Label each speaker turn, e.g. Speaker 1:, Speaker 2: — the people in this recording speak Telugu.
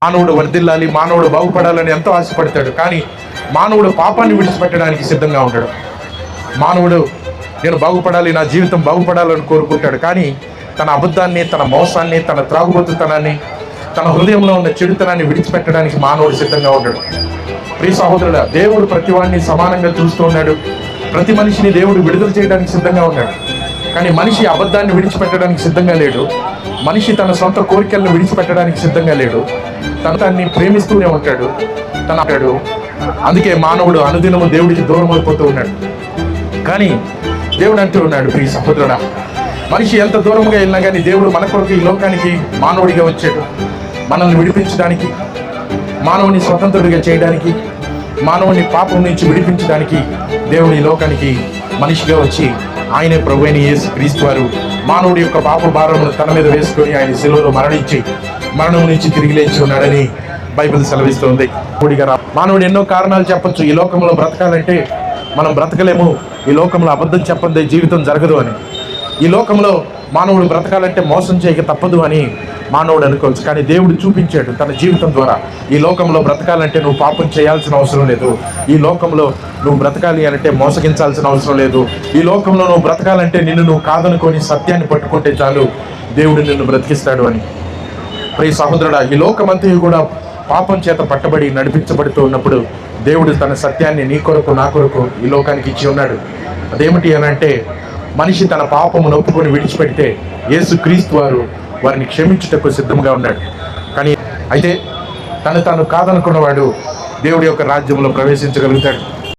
Speaker 1: మానవుడు వర్ధిల్లాలి, మానవుడు బాగుపడాలని ఎంతో ఆశపడతాడు. కానీ మానవుడు పాపాన్ని విడిచిపెట్టడానికి సిద్ధంగా ఉంటాడు. మానవుడు నేను బాగుపడాలి, నా జీవితం బాగుపడాలని కోరుకుంటాడు. కానీ తన అబద్ధాన్ని, తన మోసాన్ని, తన త్రాగుబోతుతనాన్ని, తన హృదయంలో ఉన్న చెడుతనాన్ని విడిచిపెట్టడానికి మానవుడు సిద్ధంగా ఉంటాడు. ప్రియ సహోదరుడా, దేవుడు ప్రతి వాడిని సమానంగా చూస్తూ ఉన్నాడు. ప్రతి మనిషిని దేవుడు విడుదల చేయడానికి సిద్ధంగా ఉన్నాడు. కానీ మనిషి అబద్ధాన్ని విడిచిపెట్టడానికి సిద్ధంగా లేడు. మనిషి తన సొంత కోరికలను విడిచిపెట్టడానికి సిద్ధంగా లేడు. తనని ప్రేమిస్తూనే ఉంటాడు. అందుకే మానవుడు అనుదినము దేవుడికి దూరం అయిపోతూ ఉన్నాడు. కానీ దేవుడు అంటూ ఉన్నాడు, ప్రియ సహోదరుడా, మనిషి ఎంత దూరంగా వెళ్ళినా కానీ దేవుడు మన కొరకు ఈ లోకానికి మానవుడిగా వచ్చాడు. మనల్ని విడిపించడానికి, మానవుని స్వతంత్రుడిగా చేయడానికి, మానవుని పాపం నుంచి విడిపించడానికి దేవుడు ఈ లోకానికి మనిషిగా వచ్చి ఆయనే ప్రభువైన యేసు క్రీస్తు వారు మానవుడి యొక్క పాప భారమును తన మీద వేసుకొని ఆయన శిలువలో మరణించి మరణం నుంచి తిరిగి లేచి ఉన్నాడని బైబిల్ సెలవిస్తుంది. మానవుడు ఎన్నో కారణాలు చెప్పొచ్చు. ఈ లోకంలో బ్రతకాలంటే మనం బ్రతకలేము, ఈ లోకంలో అబద్ధం చెప్పందే జీవితం జరగదు అని, ఈ లోకంలో మానవుడు బ్రతకాలంటే మోసం చేయక తప్పదు అని మానవుడు అనుకోవచ్చు. కానీ దేవుడు చూపించాడు తన జీవితం ద్వారా, ఈ లోకంలో బ్రతకాలంటే నువ్వు పాపం చేయాల్సిన అవసరం లేదు, ఈ లోకంలో నువ్వు బ్రతకాలి అంటే మోసగించాల్సిన అవసరం లేదు, ఈ లోకంలో నువ్వు బ్రతకాలంటే నిన్ను నువ్వు కాదనుకొని సత్యాన్ని పట్టుకుంటే చాలు దేవుడు నిన్ను బ్రతికిస్తాడు అని. ప్రియ సహోదరుడా, ఈ లోకమంతా కూడా పాపం చేత పట్టబడి నడిపించబడుతూ ఉన్నప్పుడు దేవుడు తన సత్యాన్ని నీ కొరకు నా కొరకు ఈ లోకానికి ఇచ్చి ఉన్నాడు. అదేమిటి అని అంటే, మనిషి తన పాపమును ఒప్పుకొని విడిచిపెడితే యేసు క్రీస్తు వారు వారిని క్షమించుటకు సిద్ధంగా ఉన్నాడు. కానీ అయితే తాను కాదనుకున్నవాడు దేవుడి యొక్క రాజ్యంలో ప్రవేశించగలుగుతాడు.